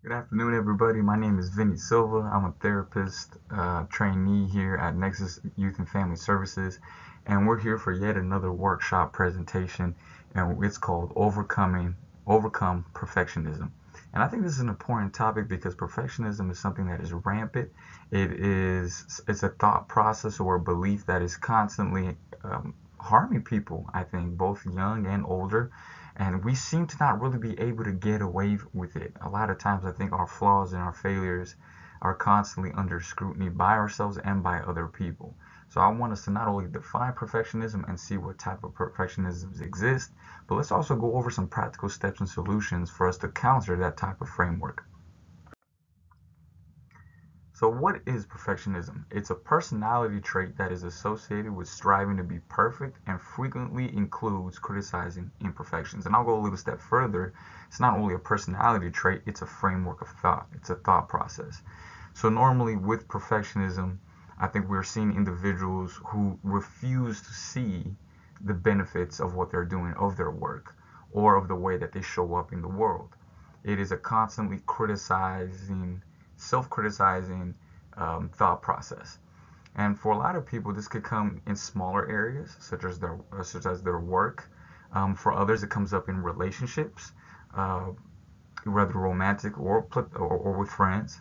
Good afternoon, everybody. My name is Vinny Silva. I'm a therapist, trainee here at Nexus Youth and Family Services, and we're here for yet another workshop presentation, and it's called Overcome Perfectionism. And I think this is an important topic because perfectionism is something that is rampant. It's a thought process or a belief that is constantly harming people, I think, both young and older. And we seem to not really be able to get away with it. A lot of times, I think our flaws and our failures are constantly under scrutiny by ourselves and by other people. So I want us to not only define perfectionism and see what type of perfectionisms exist, but let's also go over some practical steps and solutions for us to counter that type of framework. So what is perfectionism? It's a personality trait that is associated with striving to be perfect and frequently includes criticizing imperfections. And I'll go a little step further. It's not only a personality trait, it's a framework of thought. It's a thought process. So normally with perfectionism, I think we're seeing individuals who refuse to see the benefits of what they're doing, of their work, or of the way that they show up in the world. It is a constantly criticizing, self-criticizing thought process. And for a lot of people, this could come in smaller areas, such as their work. For others, it comes up in relationships, uh, whether romantic or with friends.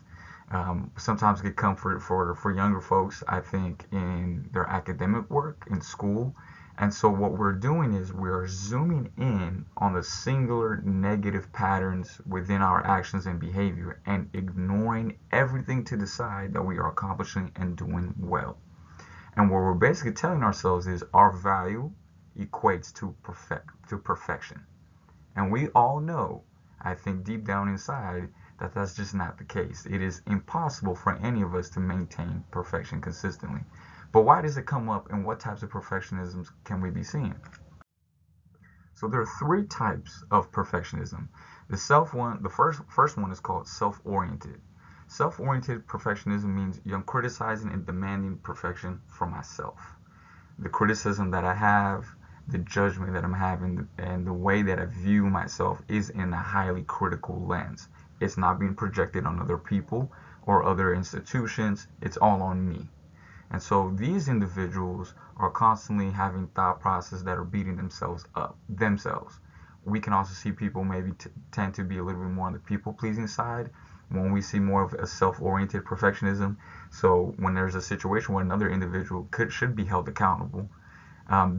Sometimes it could come for younger folks, I think, in their academic work in school. And so what we're doing is we're zooming in on the singular negative patterns within our actions and behavior and ignoring everything to decide that we are accomplishing and doing well. And what we're basically telling ourselves is our value equates to perfection. And we all know, I think deep down inside, that that's just not the case. It is impossible for any of us to maintain perfection consistently. But why does it come up and what types of perfectionisms can we be seeing? So there are three types of perfectionism. The first one is called self-oriented. Self-oriented perfectionism means I'm criticizing and demanding perfection for myself. The criticism that I have, the judgment that I'm having, and the way that I view myself is in a highly critical lens. It's not being projected on other people or other institutions. It's all on me. And so these individuals are constantly having thought processes that are beating themselves up, themselves. We can also see people maybe tend to be a little bit more on the people pleasing side when we see more of a self-oriented perfectionism. So when there's a situation where another individual should be held accountable,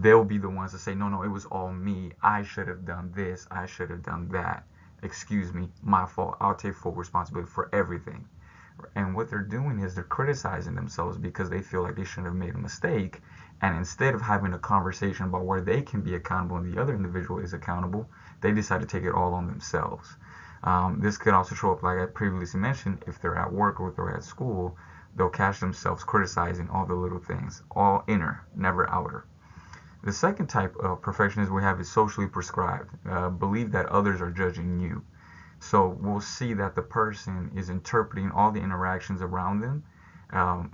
they'll be the ones to say, no, no, it was all me. I should have done this. I should have done that. Excuse me, my fault. I'll take full responsibility for everything. And what they're doing is they're criticizing themselves because they feel like they shouldn't have made a mistake. And instead of having a conversation about where they can be accountable and the other individual is accountable, they decide to take it all on themselves. This could also show up, like I previously mentioned, if they're at work or if they're at school, they'll catch themselves criticizing all the little things, all inner, never outer. The second type of perfectionism we have is socially prescribed. Believe that others are judging you. So we'll see that the person is interpreting all the interactions around them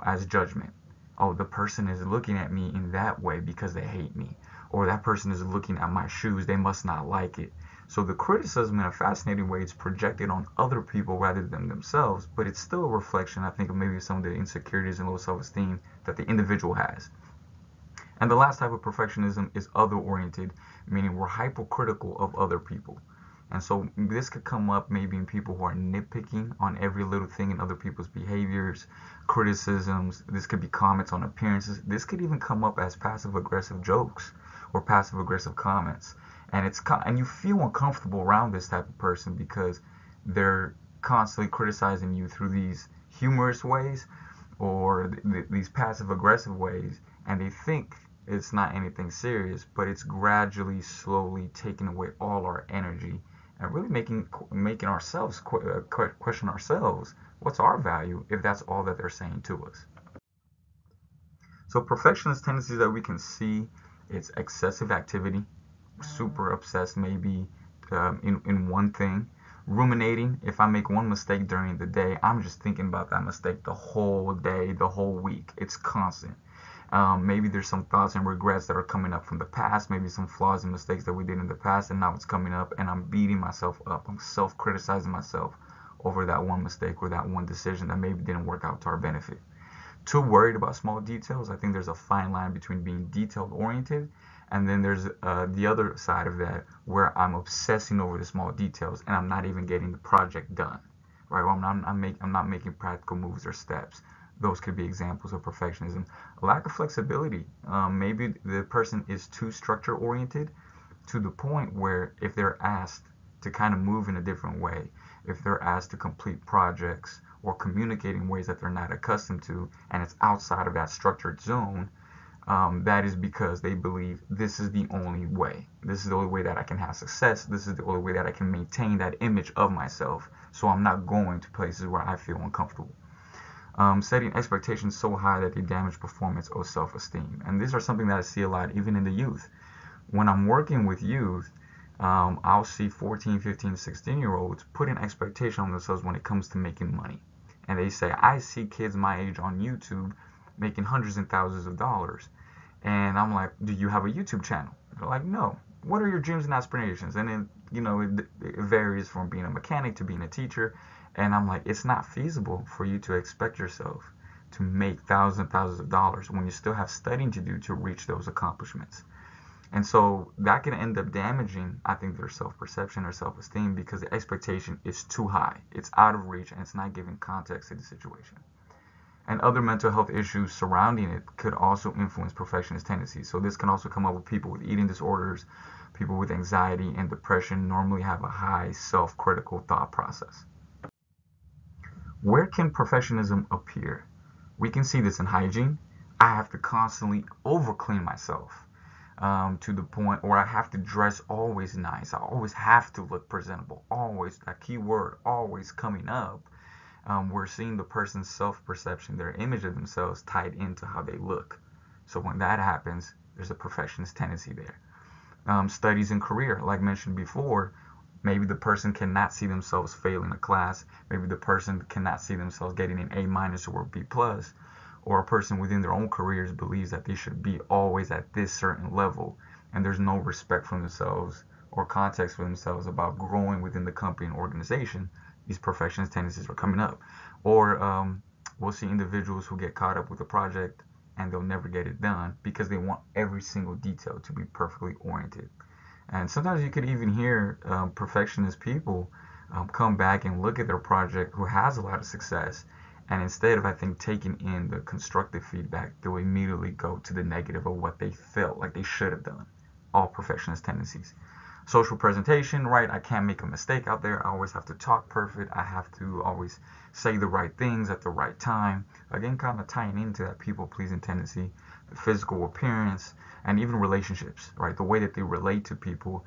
as judgment. Oh, the person is looking at me in that way because they hate me. Or that person is looking at my shoes, they must not like it. So the criticism in a fascinating way is projected on other people rather than themselves, but it's still a reflection, I think, of maybe some of the insecurities and low self-esteem that the individual has. And the last type of perfectionism is other-oriented, meaning we're hypercritical of other people. And so this could come up maybe in people who are nitpicking on every little thing in other people's behaviors, criticisms. This could be comments on appearances. This could even come up as passive aggressive jokes or passive aggressive comments. And you feel uncomfortable around this type of person because they're constantly criticizing you through these humorous ways or these passive aggressive ways, and they think it's not anything serious, but it's gradually, slowly taking away all our energy and really making ourselves question ourselves, what's our value if that's all that they're saying to us. So perfectionist tendencies that we can see, it's excessive activity, super obsessed maybe in one thing. Ruminating, if I make one mistake during the day, I'm just thinking about that mistake the whole day, the whole week. It's constant. Maybe there's some thoughts and regrets that are coming up from the past, maybe some flaws and mistakes that we did in the past, and now it's coming up, and I'm beating myself up. I'm self criticizing myself over that one mistake or that one decision that maybe didn't work out to our benefit. Too worried about small details. I think there's a fine line between being detail oriented and then there's the other side of that where I'm obsessing over the small details and I'm not even getting the project done, right? Well, I'm not making practical moves or steps. Those could be examples of perfectionism. A lack of flexibility. Maybe the person is too structure oriented to the point where if they're asked to kind of move in a different way, if they're asked to complete projects or communicate in ways that they're not accustomed to, and it's outside of that structured zone, that is because they believe this is the only way. This is the only way that I can have success. This is the only way that I can maintain that image of myself. So I'm not going to places where I feel uncomfortable. Setting expectations so high that they damage performance or self-esteem. And these are something that I see a lot even in the youth. When I'm working with youth, I'll see 14, 15, 16-year-olds put an expectation on themselves when it comes to making money. And they say, I see kids my age on YouTube making hundreds and thousands of dollars. And I'm like, do you have a YouTube channel? They're like, no. What are your dreams and aspirations? And then, it varies from being a mechanic to being a teacher. And I'm like, it's not feasible for you to expect yourself to make thousands and thousands of dollars when you still have studying to do to reach those accomplishments. And so that can end up damaging, I think, their self-perception or self-esteem because the expectation is too high. It's out of reach and it's not giving context to the situation. And other mental health issues surrounding it could also influence perfectionist tendencies. So this can also come up with people with eating disorders, people with anxiety and depression normally have a high self-critical thought process. Where can perfectionism appear? We can see this in hygiene. I have to constantly overclean myself to the point where I have to dress always nice. I always have to look presentable. Always, that key word, always coming up. We're seeing the person's self-perception, their image of themselves tied into how they look. So when that happens, there's a perfectionist tendency there. Studies and career, like mentioned before, maybe the person cannot see themselves failing a class. Maybe the person cannot see themselves getting an A- or a B+. Or a person within their own careers believes that they should be always at this certain level. And there's no respect for themselves or context for themselves about growing within the company and organization. These perfectionist tendencies are coming up. Or we'll see individuals who get caught up with a project and they'll never get it done because they want every single detail to be perfectly oriented. And sometimes you could even hear perfectionist people come back and look at their project who has a lot of success. And instead of, I think, taking in the constructive feedback, they'll immediately go to the negative of what they felt like they should have done. All perfectionist tendencies. Social presentation, right? I can't make a mistake out there. I always have to talk perfect. I have to always say the right things at the right time. Again, kind of tying into that people-pleasing tendency, the physical appearance, and even relationships, right? The way that they relate to people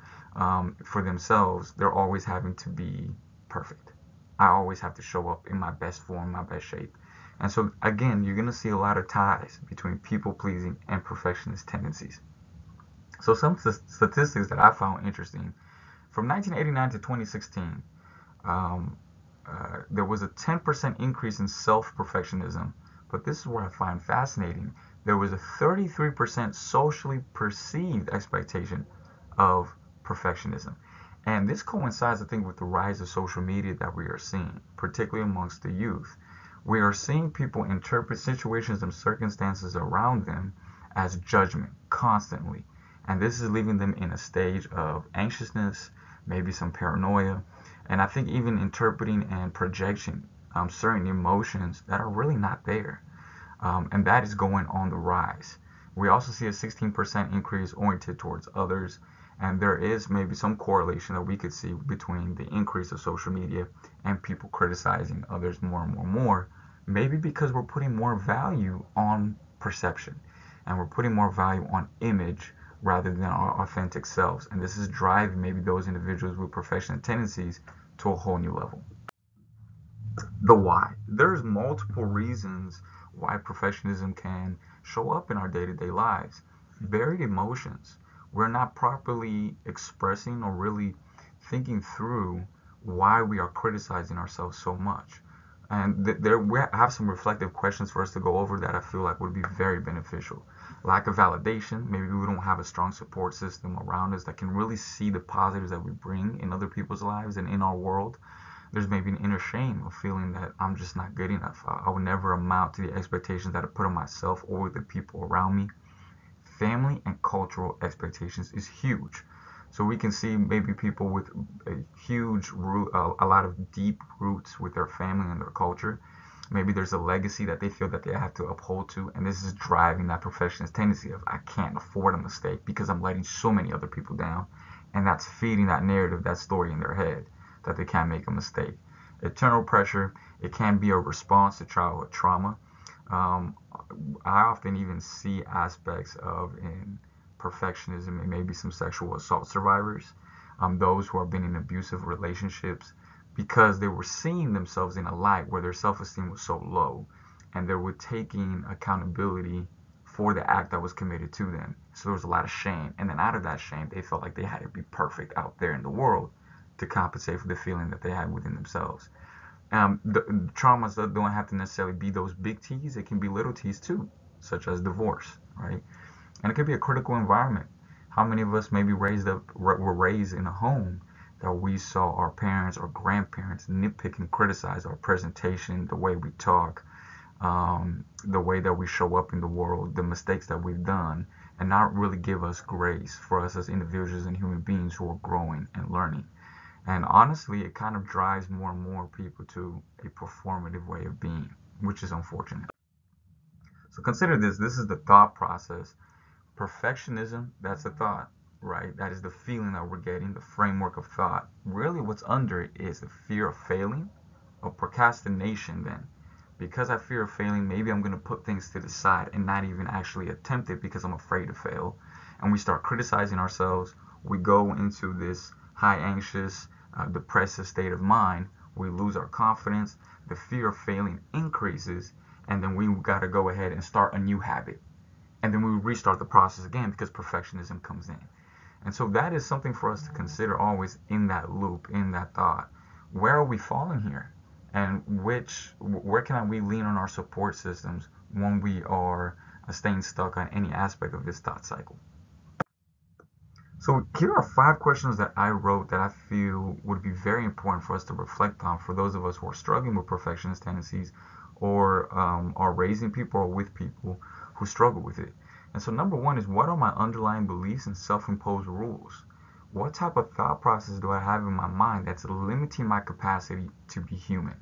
for themselves, they're always having to be perfect. I always have to show up in my best form, my best shape. And so, again, you're going to see a lot of ties between people-pleasing and perfectionist tendencies. So some statistics that I found interesting, from 1989 to 2016, there was a 10% increase in self-perfectionism. But this is what I find fascinating. There was a 33% socially perceived expectation of perfectionism. And this coincides, I think, with the rise of social media that we are seeing, particularly amongst the youth. We are seeing people interpret situations and circumstances around them as judgment constantly. And this is leaving them in a stage of anxiousness, maybe some paranoia, and I think even interpreting and projection certain emotions that are really not there. And that is going on the rise. We also see a 16% increase oriented towards others, and there is maybe some correlation that we could see between the increase of social media and people criticizing others more and more, maybe because we're putting more value on perception and we're putting more value on image rather than our authentic selves. And this is driving maybe those individuals with perfectionist tendencies to a whole new level. The why. There's multiple reasons why perfectionism can show up in our day-to-day lives. Buried emotions. We're not properly expressing or really thinking through why we are criticizing ourselves so much. And we have some reflective questions for us to go over that I feel like would be very beneficial. Lack of validation. Maybe we don't have a strong support system around us that can really see the positives that we bring in other people's lives and in our world. There's maybe an inner shame of feeling that I'm just not good enough. I will never amount to the expectations that I put on myself or the people around me. Family and cultural expectations is huge. So we can see maybe people with a huge root, a lot of deep roots with their family and their culture. Maybe there's a legacy that they feel that they have to uphold to, and this is driving that perfectionist tendency of I can't afford a mistake because I'm letting so many other people down, and that's feeding that narrative, that story in their head that they can't make a mistake. Eternal pressure, it can be a response to childhood trauma. Um, I often even see aspects of in perfectionism and maybe some sexual assault survivors, those who have been in abusive relationships, because they were seeing themselves in a light where their self-esteem was so low, and they were taking accountability for the act that was committed to them. So there was a lot of shame, and then out of that shame, they felt like they had to be perfect out there in the world to compensate for the feeling that they had within themselves. The traumas that don't have to necessarily be those big T's. It can be little T's too, such as divorce, right? And it could be a critical environment. How many of us maybe were raised in a home that we saw our parents or grandparents nitpick and criticize our presentation, the way we talk, the way that we show up in the world, the mistakes that we've done, and not really give us grace for us as individuals and human beings who are growing and learning. And honestly, it kind of drives more and more people to a performative way of being, which is unfortunate. So consider this. This is the thought process. Perfectionism, that's the thought, right? That is the feeling that we're getting, the framework of thought. Really, what's under it is the fear of failing or procrastination, then. Because I fear of failing, maybe I'm going to put things to the side and not even actually attempt it because I'm afraid to fail. And we start criticizing ourselves. We go into this high anxious, depressive state of mind. We lose our confidence. The fear of failing increases. And then we got to go ahead and start a new habit, and then we restart the process again because perfectionism comes in. And so that is something for us to consider always in that loop, in that thought. Where are we falling here? And where can we lean on our support systems when we are staying stuck on any aspect of this thought cycle? So here are 5 questions that I wrote that I feel would be very important for us to reflect on for those of us who are struggling with perfectionist tendencies, or are raising people or with people who struggle with it. And so number one is, what are my underlying beliefs and self-imposed rules? What type of thought process do I have in my mind that's limiting my capacity to be human?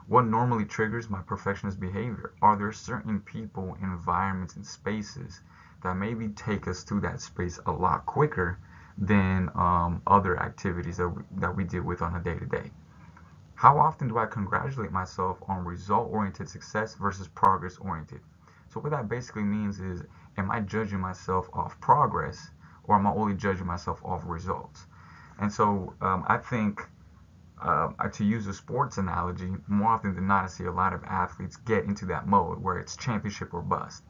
What normally triggers my perfectionist behavior? Are there certain people, environments, and spaces that maybe take us to that space a lot quicker than other activities that we deal with on a day-to-day? How often do I congratulate myself on result-oriented success versus progress-oriented? So what that basically means is, am I judging myself off progress, or am I only judging myself off results? And so I think, to use a sports analogy, more often than not, I see a lot of athletes get into that mode where it's championship or bust.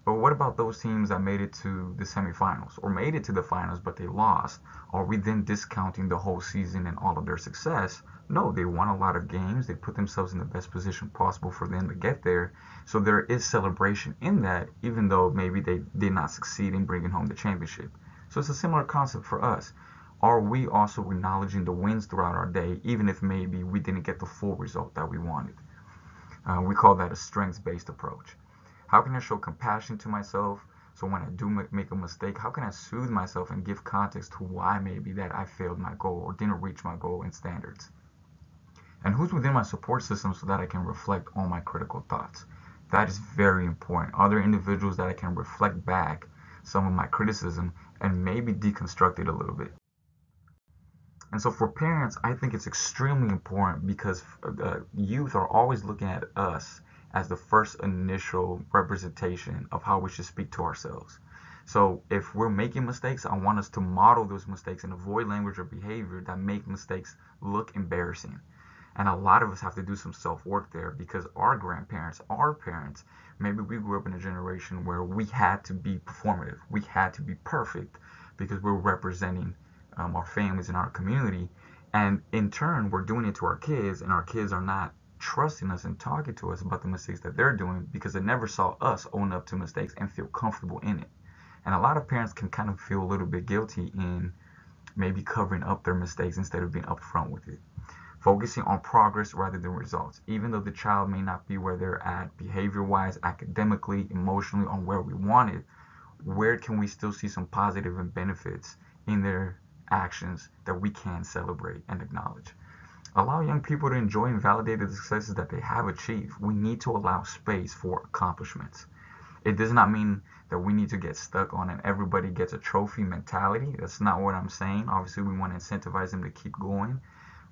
But what about those teams that made it to the semifinals or made it to the finals but they lost? Are we then discounting the whole season and all of their success? No, they won a lot of games. They put themselves in the best position possible for them to get there. So there is celebration in that, even though maybe they did not succeed in bringing home the championship. So it's a similar concept for us. Are we also acknowledging the wins throughout our day, even if maybe we didn't get the full result that we wanted? We call that a strengths-based approach. How can I show compassion to myself? So when I do make a mistake, how can I soothe myself and give context to why maybe that I failed my goal or didn't reach my goal and standards? And who's within my support system so that I can reflect on my critical thoughts? That is very important. Are there individuals that I can reflect back some of my criticism and maybe deconstruct it a little bit? And so for parents, I think it's extremely important because youth are always looking at us as the first initial representation of how we should speak to ourselves. So if we're making mistakes, I want us to model those mistakes and avoid language or behavior that make mistakes look embarrassing. And a lot of us have to do some self-work there because our grandparents, our parents, maybe we grew up in a generation where we had to be performative. We had to be perfect because we're representing our families and our community. And in turn, we're doing it to our kids, and our kids are not trusting us and talking to us about the mistakes that they're doing because they never saw us own up to mistakes and feel comfortable in it. And a lot of parents can kind of feel a little bit guilty in maybe covering up their mistakes instead of being upfront with it. focusing on progress rather than results. Even though the child may not be where they're at behavior-wise, academically, emotionally, on where we want it, where can we still see some positive and benefits in their actions that we can celebrate and acknowledge? Allow young people to enjoy and validate the successes that they have achieved. We need to allow space for accomplishments. It does not mean that we need to get stuck on an everybody gets a trophy mentality. That's not what I'm saying. Obviously, we want to incentivize them to keep going,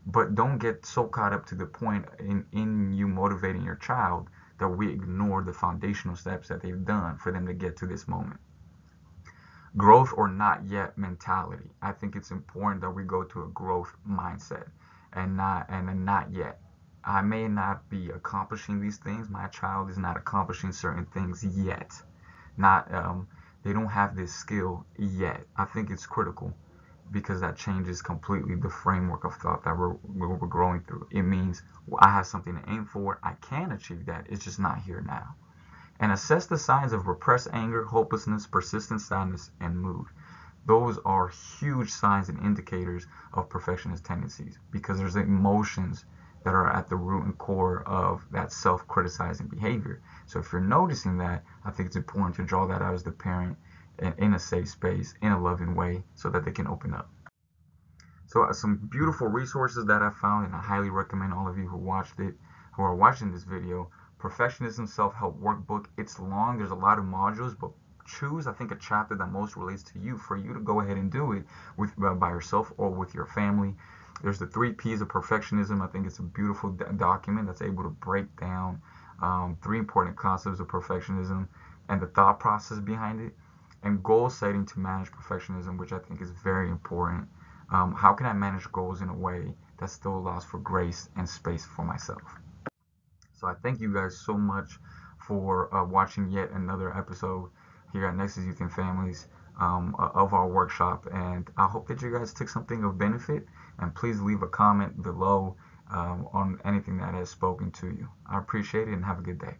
but don't get so caught up to the point in you motivating your child that we ignore the foundational steps that they've done for them to get to this moment. Growth or not yet mentality. I think it's important that we go to a growth mindset and not and a not yet. I may not be accomplishing these things. My child is not accomplishing certain things yet. Not They don't have this skill yet. I think it's critical because that changes completely the framework of thought that we're growing through. It means, well, I have something to aim for. I can achieve that. It's just not here now. And assess the signs of repressed anger, hopelessness, persistent sadness, and mood. Those are huge signs and indicators of perfectionist tendencies because there's emotions that are at the root and core of that self-criticizing behavior. So if you're noticing that, I think it's important to draw that out as the parent in a safe space, in a loving way, so that they can open up. So some beautiful resources that I found, and I highly recommend all of you who are watching this video. Perfectionism Self-Help Workbook. It's long. There's a lot of modules, but choose, I think, a chapter that most relates to you for you to go ahead and do it by yourself or with your family. There's the 3 P's of perfectionism. I think it's a beautiful document that's able to break down 3 important concepts of perfectionism and the thought process behind it, and goal setting to manage perfectionism, which I think is very important. How can I manage goals in a way that still allows for grace and space for myself? So I thank you guys so much for watching yet another episode here at Nexus Youth and Families of our workshop. And I hope that you guys took something of benefit. And please leave a comment below on anything that has spoken to you. I appreciate it and have a good day.